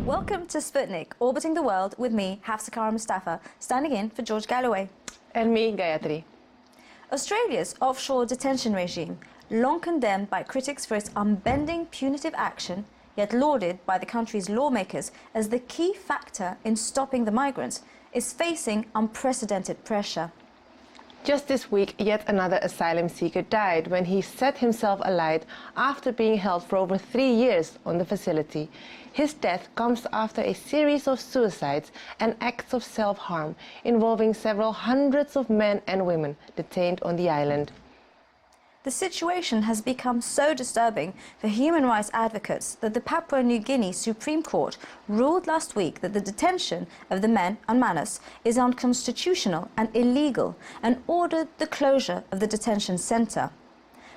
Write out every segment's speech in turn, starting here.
Welcome to Sputnik, orbiting the world with me, Hafsa Mustafa, standing in for George Galloway. And me, Gayatri. Australia's offshore detention regime, long condemned by critics for its unbending punitive action, yet lauded by the country's lawmakers as the key factor in stopping the migrants, is facing unprecedented pressure. Just this week, yet another asylum seeker died when he set himself alight after being held for over 3 years on the facility. His death comes after a series of suicides and acts of self-harm involving several hundreds of men and women detained on the island. The situation has become so disturbing for human rights advocates that the Papua New Guinea Supreme Court ruled last week that the detention of the men on Manus is unconstitutional and illegal and ordered the closure of the detention centre.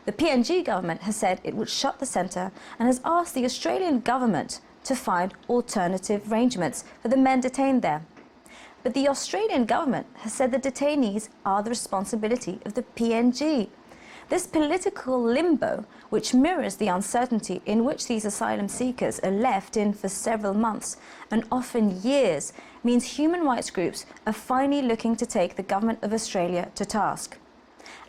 The PNG government has said it would shut the centre and has asked the Australian government to find alternative arrangements for the men detained there. But the Australian government has said the detainees are the responsibility of the PNG. This political limbo, which mirrors the uncertainty in which these asylum seekers are left in for several months and often years, means human rights groups are finally looking to take the government of Australia to task.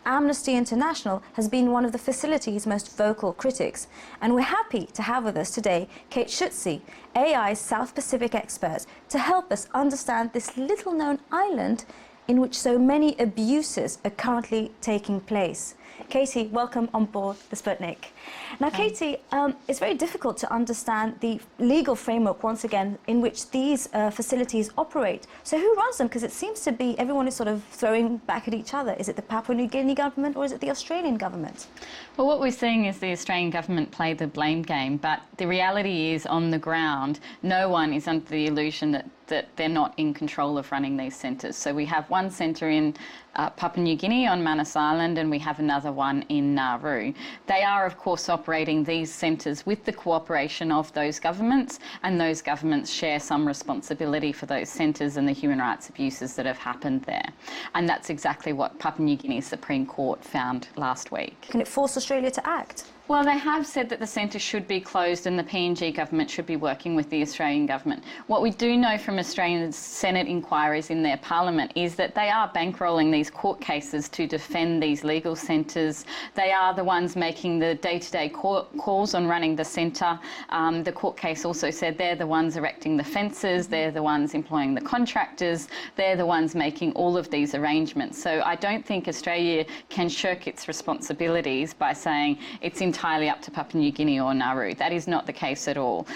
Amnesty International has been one of the facility's most vocal critics, and we're happy to have with us today Kate Schuetze, AI's South Pacific expert, to help us understand this little-known island in which so many abuses are currently taking place. Katie, welcome on board the Sputnik. Now, Katie, it's very difficult to understand the legal framework, once again, in which these facilities operate. So who runs them? Because it seems to be everyone is sort of throwing back at each other. Is it the Papua New Guinea government or is it the Australian government? Well, what we're seeing is the Australian government play the blame game, but the reality is, on the ground, no one is under the illusion that they're not in control of running these centres. So we have one centre in Papua New Guinea on Manus Island, and we have another one in Nauru. They are, of course, operating these centres with the cooperation of those governments, and those governments share some responsibility for those centres and the human rights abuses that have happened there. And that's exactly what Papua New Guinea Supreme Court found last week. Can it force Australia to act? Well, they have said that the centre should be closed and the PNG government should be working with the Australian government. What we do know from Australian Senate inquiries in their parliament is that they are bankrolling these court cases to defend these legal centres. They are the ones making the day-to-day calls on running the centre. The court case also said they're the ones erecting the fences, they're the ones employing the contractors, they're the ones making all of these arrangements. So I don't think Australia can shirk its responsibilities by saying it's entirely up to Papua New Guinea or Nauru. That is not the case at all.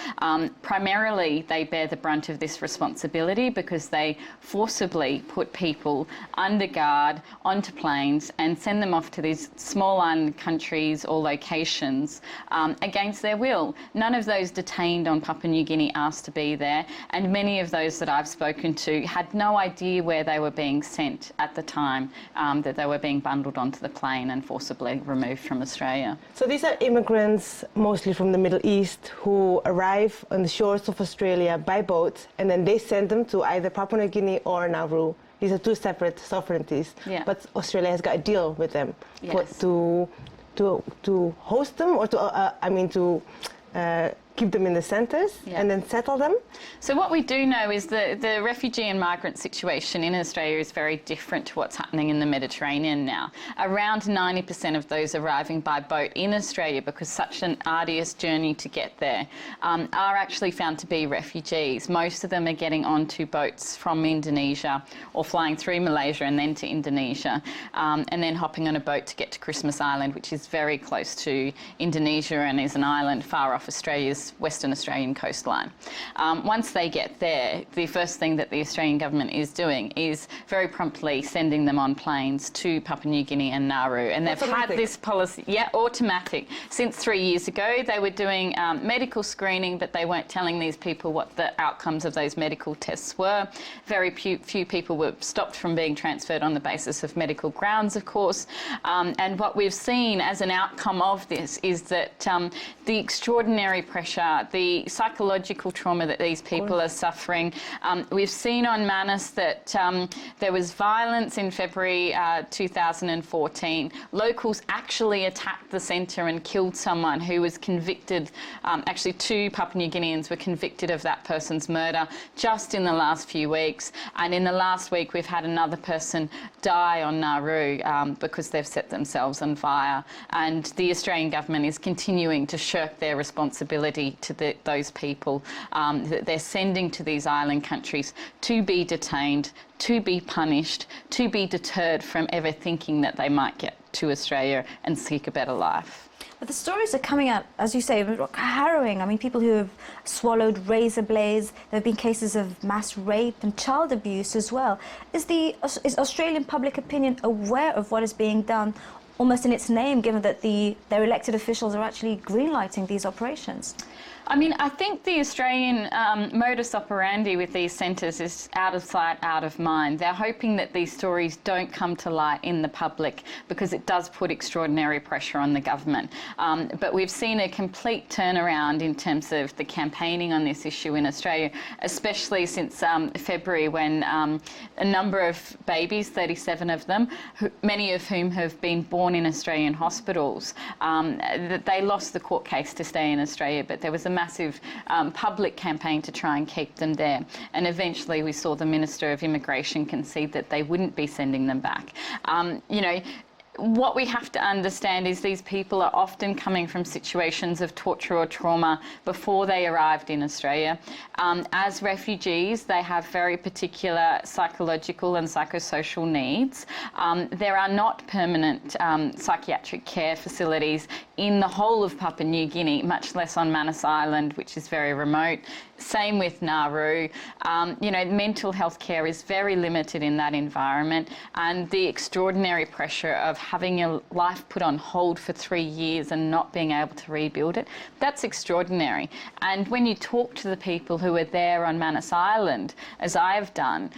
Primarily, they bear the brunt of this responsibility because they forcibly put people under guard onto planes and send them off to these small island countries or locations against their will. None of those detained on Papua New Guinea asked to be there, and many of those that I've spoken to had no idea where they were being sent at the time that they were being bundled onto the plane and forcibly removed from Australia. So these are immigrants, mostly from the Middle East, who arrive on the shores of Australia by boat, and then they send them to either Papua New Guinea or Nauru. These are two separate sovereignties, but Australia has got a deal with them to host them, or to keep them in the centres and then settle them. So what we do know is that the refugee and migrant situation in Australia is very different to what's happening in the Mediterranean now. Around 90% of those arriving by boat in Australia, because such an arduous journey to get there, are actually found to be refugees. Most of them are getting onto boats from Indonesia or flying through Malaysia and then to Indonesia, and then hopping on a boat to get to Christmas Island, which is very close to Indonesia and is an island far off Australia's Western Australian coastline. Once they get there, the first thing that the Australian government is doing is very promptly sending them on planes to Papua New Guinea and Nauru. And they've had this policy, automatic. Since 3 years ago, they were doing medical screening, but they weren't telling these people what the outcomes of those medical tests were. Very few people were stopped from being transferred on the basis of medical grounds, of course. And what we've seen as an outcome of this is that the extraordinary pressure, the psychological trauma that these people are suffering. We've seen on Manus that there was violence in February 2014. Locals actually attacked the centre and killed someone who was convicted. Actually, 2 Papua New Guineans were convicted of that person's murder just in the last few weeks. And in the last week, we've had another person die on Nauru because they've set themselves on fire. And the Australian government is continuing to shirk their responsibility to those people that they're sending to these island countries to be detained, to be punished, to be deterred from ever thinking that they might get to Australia and seek a better life. But the stories are coming out, as you say, harrowing. I mean, people who have swallowed razor blades. There have been cases of mass rape and child abuse as well. Is Australian public opinion aware of what is being done, almost in its name, given that their elected officials are actually greenlighting these operations? I mean, I think the Australian modus operandi with these centres is out of sight, out of mind. They're hoping that these stories don't come to light in the public because it does put extraordinary pressure on the government. But we've seen a complete turnaround in terms of the campaigning on this issue in Australia, especially since February, when a number of babies, 37 of them, many of whom have been born in Australian hospitals, they lost the court case to stay in Australia, but there was a massive public campaign to try and keep them there. And eventually we saw the Minister of Immigration concede that they wouldn't be sending them back. You know, what we have to understand is these people are often coming from situations of torture or trauma before they arrived in Australia. As refugees, they have very particular psychological and psychosocial needs. There are not permanent psychiatric care facilities in the whole of Papua New Guinea, much less on Manus Island, which is very remote. Same with Nauru. You know, mental health care is very limited in that environment, and the extraordinary pressure of having your life put on hold for 3 years and not being able to rebuild it, that's extraordinary. And when you talk to the people who are there on Manus Island, as I have done,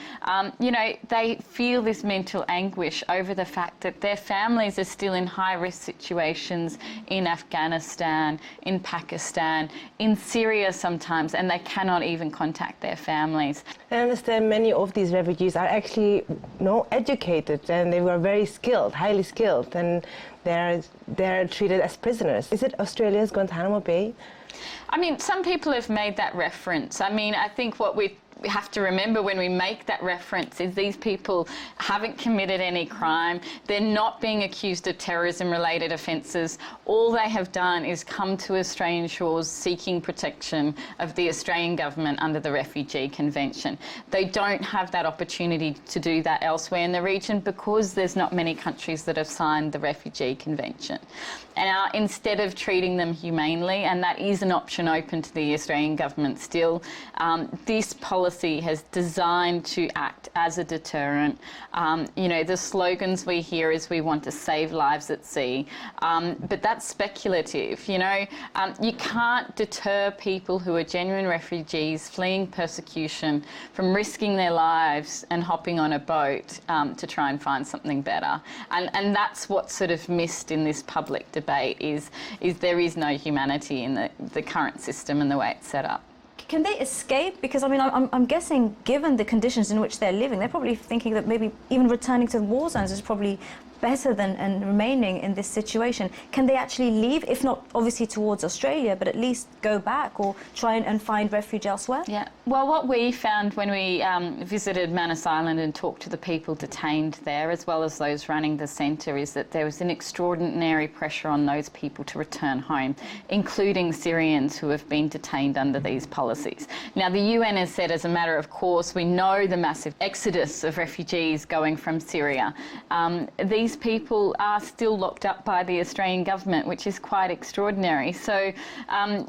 you know, they feel this mental anguish over the fact that their families are still in high-risk situations in Afghanistan, in Pakistan, in Syria sometimes, and they cannot even contact their families. I understand many of these refugees are actually educated, and they were very skilled, highly skilled, and they're treated as prisoners. Is it Australia's Guantanamo Bay? I mean, some people have made that reference. I mean, I think what we have to remember when we make that reference is these people haven't committed any crime. They're not being accused of terrorism-related offences. All they have done is come to Australian shores seeking protection of the Australian government under the Refugee Convention. They don't have that opportunity to do that elsewhere in the region because there's not many countries that have signed the Refugee Convention. And instead of treating them humanely, and that is an option open to the Australian government still, this policy has designed to act as a deterrent. You know, the slogans we hear is we want to save lives at sea, but that's speculative. You know, you can't deter people who are genuine refugees fleeing persecution from risking their lives and hopping on a boat to try and find something better. And that's what's sort of missed in this public debate is there is no humanity in the current system and the way it's set up. Can they escape? Because, I mean, I'm guessing, given the conditions in which they're living, they're probably thinking that maybe even returning to the war zones is probably better than remaining in this situation. Can they actually leave, if not obviously towards Australia, but at least go back or try and find refuge elsewhere? Yeah. Well, what we found when we visited Manus Island and talked to the people detained there, as well as those running the centre, is that there was an extraordinary pressure on those people to return home, including Syrians who have been detained under these policies. Now, the UN has said, as a matter of course, we know the massive exodus of refugees going from Syria. These these people are still locked up by the Australian government, which is quite extraordinary. So,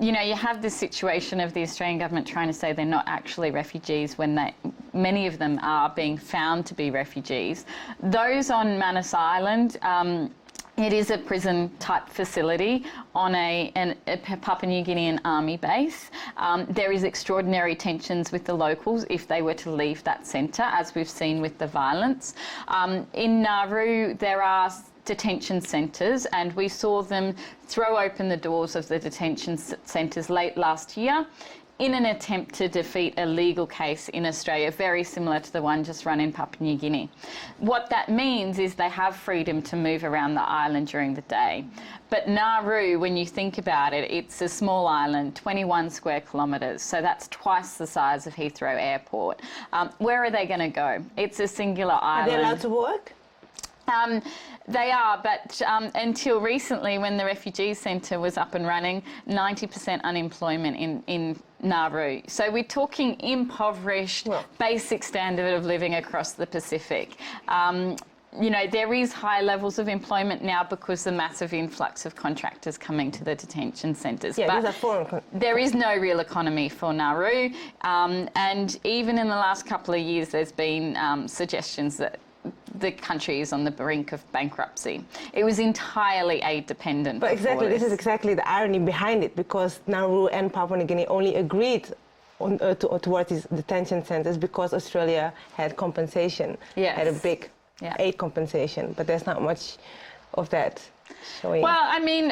you know, you have this situation of the Australian government trying to say they're not actually refugees when many of them are being found to be refugees. Those on Manus Island, it is a prison-type facility on a Papua New Guinean army base. There is extraordinary tensions with the locals if they were to leave that centre, as we've seen with the violence. In Nauru, there are detention centres, and we saw them throw open the doors of the detention centres late last year in an attempt to defeat a legal case in Australia, very similar to the one just run in Papua New Guinea. What that means is they have freedom to move around the island during the day. But Nauru, when you think about it, it's a small island, 21 square kilometres, so that's twice the size of Heathrow Airport. Where are they going to go? It's a singular island. Are they allowed to work? They are, but until recently, when the refugee centre was up and running, 90% unemployment in Nauru. So we're talking impoverished, basic standard of living across the Pacific. You know, there is high levels of employment now because the massive influx of contractors coming to the detention centres. Yeah, but these are foreign. There is no real economy for Nauru, and even in the last couple of years, there's been suggestions that the country is on the brink of bankruptcy. It was entirely aid dependent. But exactly, this is exactly the irony behind it, because Nauru and Papua New Guinea only agreed on, towards these detention centres because Australia had compensation, had a big aid compensation, but there's not much of that showing. Well, I mean,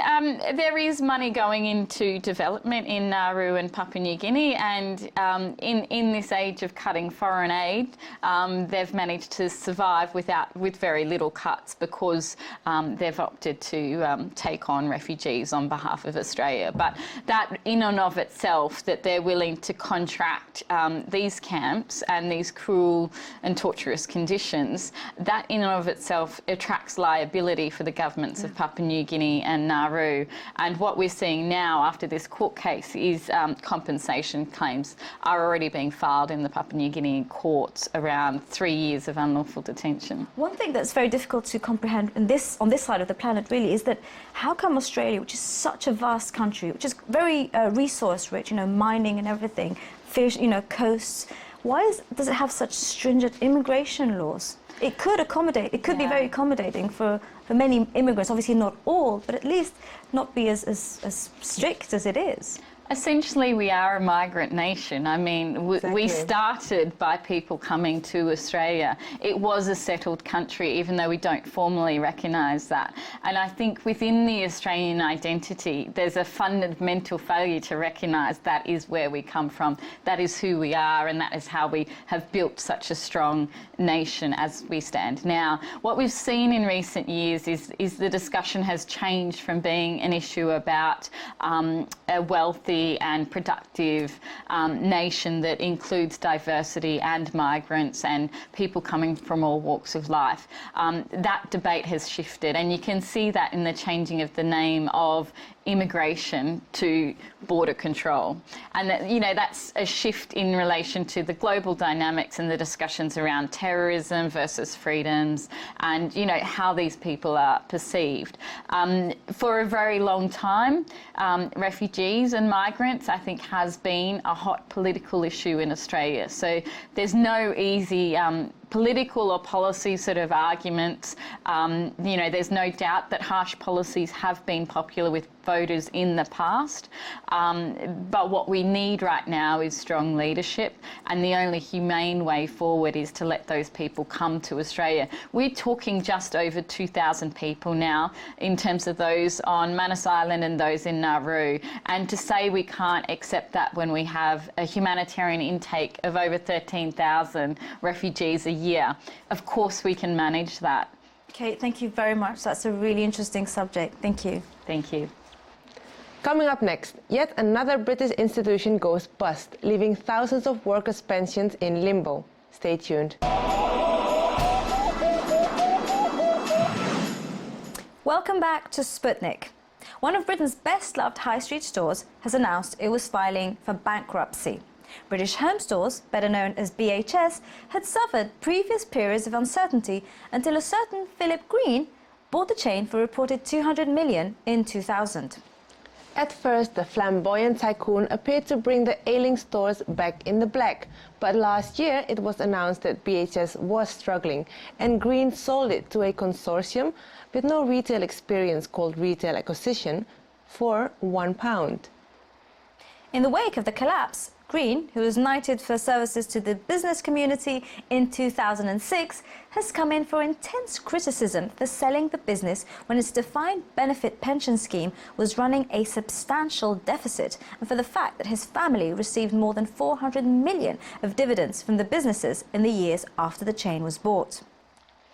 there is money going into development in Nauru and Papua New Guinea, and in this age of cutting foreign aid, they've managed to survive with very little cuts because they've opted to take on refugees on behalf of Australia. But that in and of itself, that they're willing to contract these camps and these cruel and torturous conditions, that in and of itself attracts liability for the governments of Papua New Guinea and Nauru. And what we're seeing now after this court case is compensation claims are already being filed in the Papua New Guinean courts around 3 years of unlawful detention. One thing that's very difficult to comprehend on this side of the planet really is that how come Australia, which is such a vast country, which is very resource rich, you know, mining and everything, fish, you know, coasts, does it have such stringent immigration laws? It could accommodate, it could be very accommodating for many immigrants, obviously not all, but at least not be as strict as it is. Essentially, we are a migrant nation. I mean, we started by people coming to Australia. It was a settled country, even though we don't formally recognise that. And I think within the Australian identity, there's a fundamental failure to recognise that is where we come from, that is who we are, and that is how we have built such a strong nation as we stand now. What we've seen in recent years is the discussion has changed from being an issue about a wealthy and productive nation that includes diversity and migrants and people coming from all walks of life. That debate has shifted, and you can see that in the changing of the name of immigration to border control. And that, you know, that's a shift in relation to the global dynamics and the discussions around terrorism versus freedoms and, you know, how these people are perceived. For a very long time, refugees and migrants, I think, has been a hot political issue in Australia. So there's no easy political or policy sort of arguments. You know, there's no doubt that harsh policies have been popular with voters in the past, but what we need right now is strong leadership, and the only humane way forward is to let those people come to Australia. We're talking just over 2,000 people now in terms of those on Manus Island and those in Nauru, and to say we can't accept that when we have a humanitarian intake of over 13,000 refugees a year, of course we can manage that. Kate, thank you very much. That's a really interesting subject. Thank you. Thank you. Coming up next, yet another British institution goes bust, leaving thousands of workers' pensions in limbo. Stay tuned. Welcome back to Sputnik. One of Britain's best-loved high street stores has announced it was filing for bankruptcy. British Home Stores, better known as BHS, had suffered previous periods of uncertainty until a certain Philip Green bought the chain for a reported 200 million in 2000. At first, the flamboyant tycoon appeared to bring the ailing stores back in the black, but last year it was announced that BHS was struggling, and Green sold it to a consortium with no retail experience called Retail Acquisition for £1. In the wake of the collapse, Green, who was knighted for services to the business community in 2006, has come in for intense criticism for selling the business when its defined benefit pension scheme was running a substantial deficit, and for the fact that his family received more than 400 million of dividends from the businesses in the years after the chain was bought.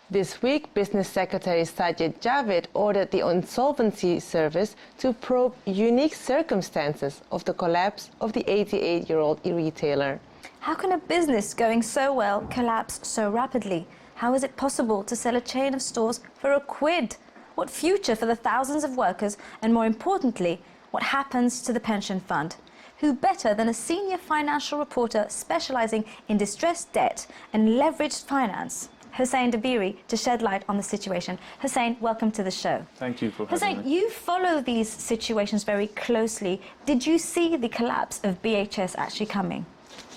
This week, Business Secretary Sajid Javid ordered the Insolvency Service to probe unique circumstances of the collapse of the 88-year-old retailer. How can a business going so well collapse so rapidly? How is it possible to sell a chain of stores for a quid? What future for the thousands of workers, and more importantly, what happens to the pension fund? Who better than a senior financial reporter specialising in distressed debt and leveraged finance, Hossein Dabiri, to shed light on the situation. Hossein, welcome to the show. Thank you for having me. Hossein, you follow these situations very closely. Did you see the collapse of BHS actually coming?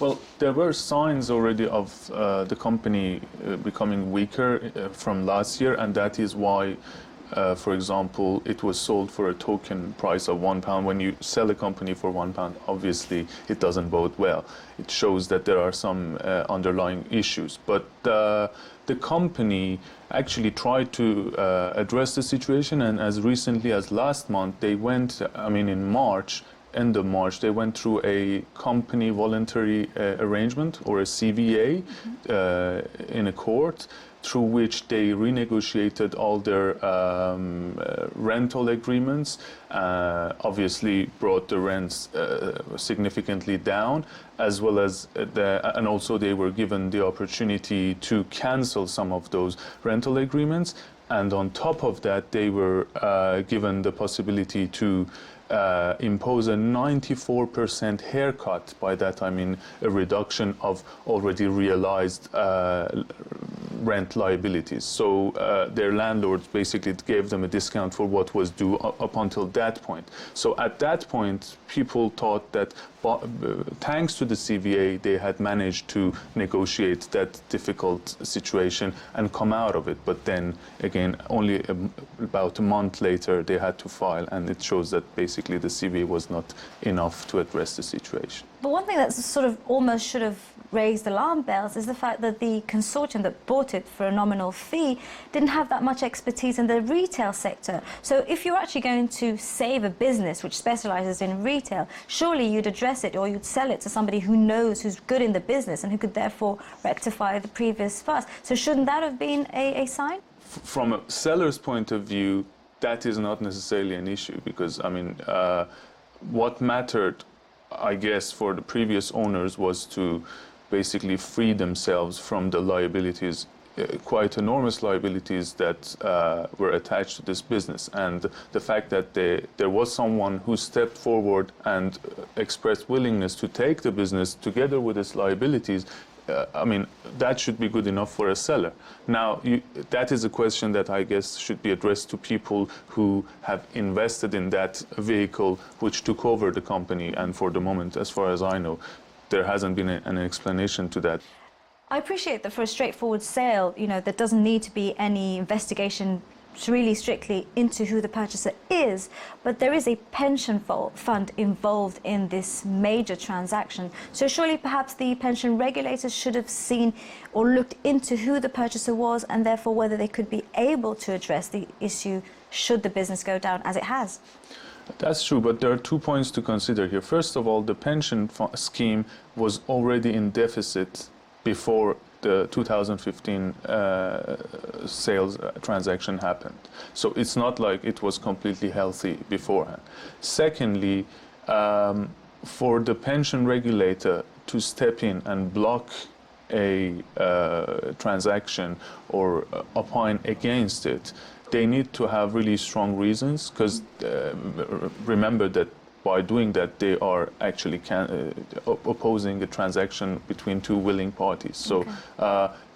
Well, there were signs already of the company becoming weaker from last year, and that is why, for example, it was sold for a token price of £1. When you sell a company for £1, obviously it doesn't bode well. It shows that there are some underlying issues. But the company actually tried to address the situation, and as recently as last month, they went, in March, end of March, they went through a company voluntary arrangement, or a CVA, in a court, through which they renegotiated all their rental agreements, obviously brought the rents significantly down, as well as and also they were given the opportunity to cancel some of those rental agreements, and on top of that they were given the possibility to impose a 94% haircut. By that I mean a reduction of already realized rent liabilities. So their landlords basically gave them a discount for what was due up until that point. So at that point, people thought that thanks to the CVA, they had managed to negotiate that difficult situation and come out of it. But then again, only about a month later, they had to file, and it shows that basically the CVA was not enough to address the situation. But one thing that sort of almost should have raised alarm bells is the fact that the consortium that bought it for a nominal fee didn't have that much expertise in the retail sector. So if you're actually going to save a business which specialises in retail, surely you'd address it, or you'd sell it to somebody who knows, who's good in the business, and who could therefore rectify the previous fuss. So shouldn't that have been a sign? From a seller's point of view, that is not necessarily an issue, because what mattered, I guess, for the previous owners was to basically free themselves from the liabilities, quite enormous liabilities that were attached to this business. And the fact that there was someone who stepped forward and expressed willingness to take the business together with its liabilities, that should be good enough for a seller. Now, that is a question that I guess should be addressed to people who have invested in that vehicle which took over the company, and for the moment, as far as I know, there hasn't been an explanation to that. I appreciate that for a straightforward sale, there doesn't need to be any investigation really strictly into who the purchaser is, but there is a pension fund involved in this major transaction. So surely perhaps the pension regulators should have seen or looked into who the purchaser was, and therefore whether they could be able to address the issue should the business go down as it has. That's true, but there are 2 points to consider here. First of all, the pension scheme was already in deficit before the 2015 sales transaction happened. So it's not like it was completely healthy beforehand. Secondly, for the pension regulator to step in and block a transaction or opine against it, they need to have really strong reasons, because remember that by doing that, they are actually opposing a transaction between two willing parties. So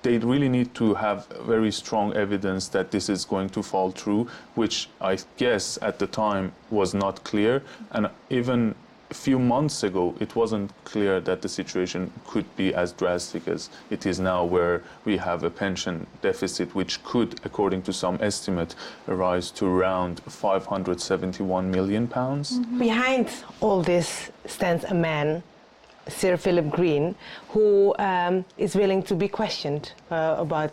they really need to have very strong evidence that this is going to fall through, which I guess at the time was not clear. And even a few months ago, it wasn't clear that the situation could be as drastic as it is now, where we have a pension deficit which could, according to some estimate, rise to around £571 million. Behind all this stands a man, Sir Philip Green, who is willing to be questioned about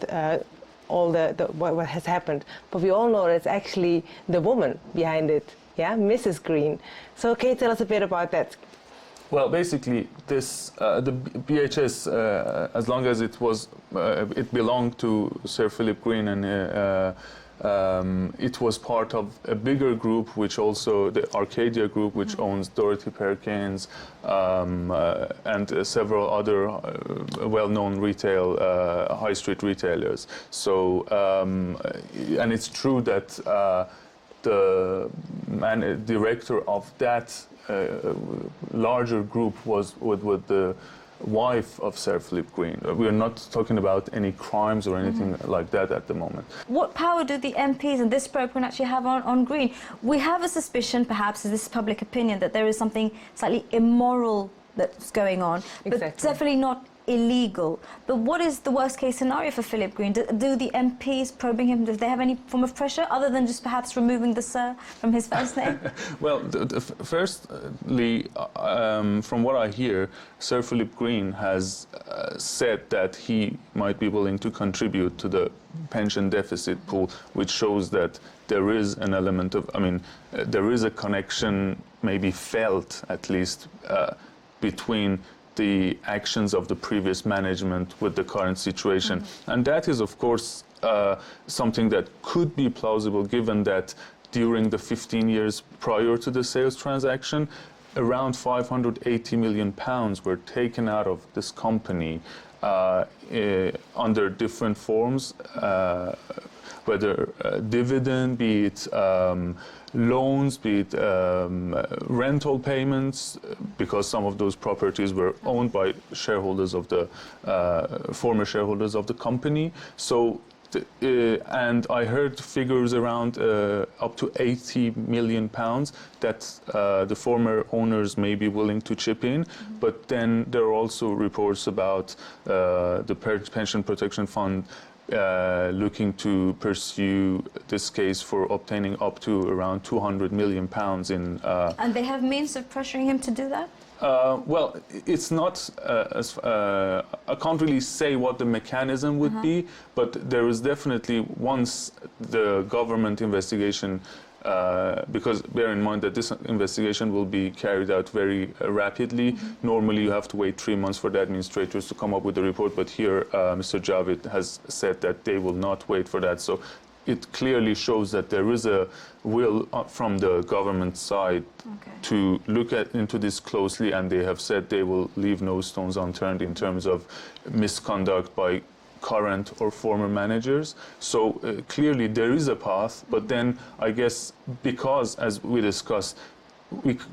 all what has happened. But we all know that it's actually the woman behind it, yeah, Mrs. Green. So can you tell us a bit about that? Well, basically, this the BHS, as long as it was, it belonged to Sir Philip Green, and it was part of a bigger group, which also the Arcadia Group, which owns Dorothy Perkins and several other well-known retail high street retailers. So, and it's true that the director of that larger group was with the wife of Sir Philip Green. We are not talking about any crimes or anything like that at the moment. What power do the MPs in this program actually have on Green? We have a suspicion, perhaps, this is public opinion, that there is something slightly immoral that's going on, but definitely not illegal. But what is the worst case scenario for Philip Green? Do the MPs probing him, do they have any form of pressure other than just perhaps removing the Sir from his first name? Well, firstly, from what I hear, Sir Philip Green has said that he might be willing to contribute to the pension deficit pool, which shows that there is an element of, there is a connection, maybe felt at least, between the actions of the previous management with the current situation. And that is, of course, something that could be plausible, given that during the 15 years prior to the sales transaction, around £580 million were taken out of this company under different forms, whether dividend, be it loans, be it rental payments, because some of those properties were owned by shareholders of the former shareholders of the company. So, and I heard figures around up to £80 million that the former owners may be willing to chip in. But then there are also reports about the Pension Protection Fund looking to pursue this case for obtaining up to around £200 million in... And they have means of pressuring him to do that? Well, it's not, I can't really say what the mechanism would be, but there is definitely, once the government investigation, because bear in mind that this investigation will be carried out very rapidly. Normally you have to wait 3 months for the administrators to come up with a report, but here Mr. Javid has said that they will not wait for that. So it clearly shows that there is a will from the government side to look into this closely, and they have said they will leave no stones unturned in terms of misconduct by current or former managers. So clearly there is a path, but then I guess because, as we discussed,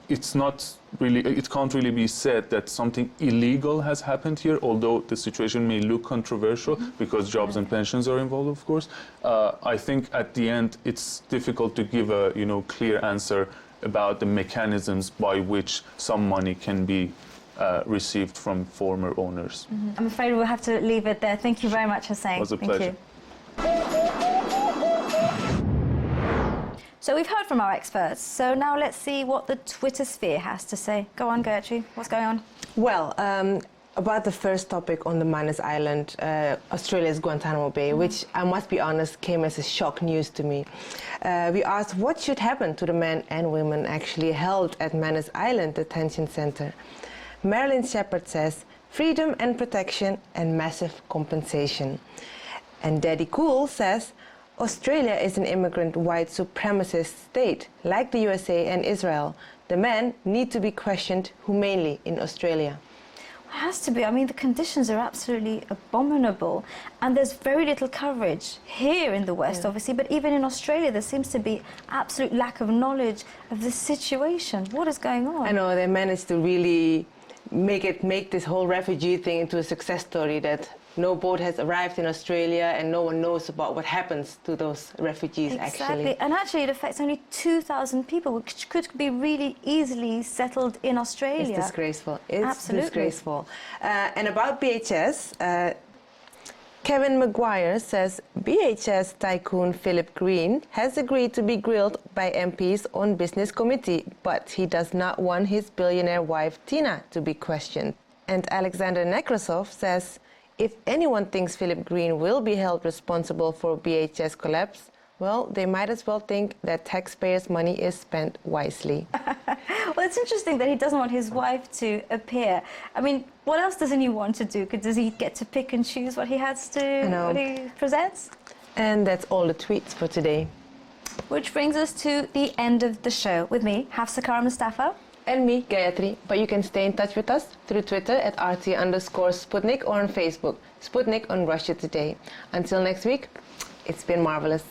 it's not really, it can't really be said that something illegal has happened here, although the situation may look controversial because jobs and pensions are involved, of course. I think at the end it's difficult to give a clear answer about the mechanisms by which some money can be received from former owners. I'm afraid we'll have to leave it there. Thank you very much, Hossein. It was a pleasure. So we've heard from our experts, so now let's see what the Twitter sphere has to say. Go on, Gertrude, what's going on? Well, about the first topic on the Manus Island, Australia's Guantanamo Bay, which I must be honest came as a shock news to me. We asked what should happen to the men and women actually held at Manus Island Detention Centre. Marilyn Shepherd says freedom and protection and massive compensation. And Daddy Cool says Australia is an immigrant white supremacist state like the USA and Israel. The men need to be questioned humanely in Australia. Has to be. I mean, the conditions are absolutely abominable, and there's very little coverage here in the West, obviously, but even in Australia, there seems to be absolute lack of knowledge of the situation. What is going on? I know they managed to really make this whole refugee thing into a success story, that no boat has arrived in Australia and no one knows about what happens to those refugees. Exactly, and actually it affects only 2,000 people, which could be really easily settled in Australia. It's disgraceful. It's Absolutely. disgraceful. And about BHS, Kevin Maguire says BHS tycoon Philip Green has agreed to be grilled by MPs on business committee, but he does not want his billionaire wife Tina to be questioned. And Alexander Nekrasov says, if anyone thinks Philip Green will be held responsible for BHS collapse, well, they might as well think that taxpayers' money is spent wisely. Well, it's interesting that he doesn't want his wife to appear. I mean, what else doesn't he want to do? Does he get to pick and choose what he has to, what he presents? And that's all the tweets for today. Which brings us to the end of the show with me, Hafsa Kara Mustafa. And me, Gayatri. But you can stay in touch with us through Twitter at RT_Sputnik or on Facebook, Sputnik on Russia Today. Until next week, it's been marvelous.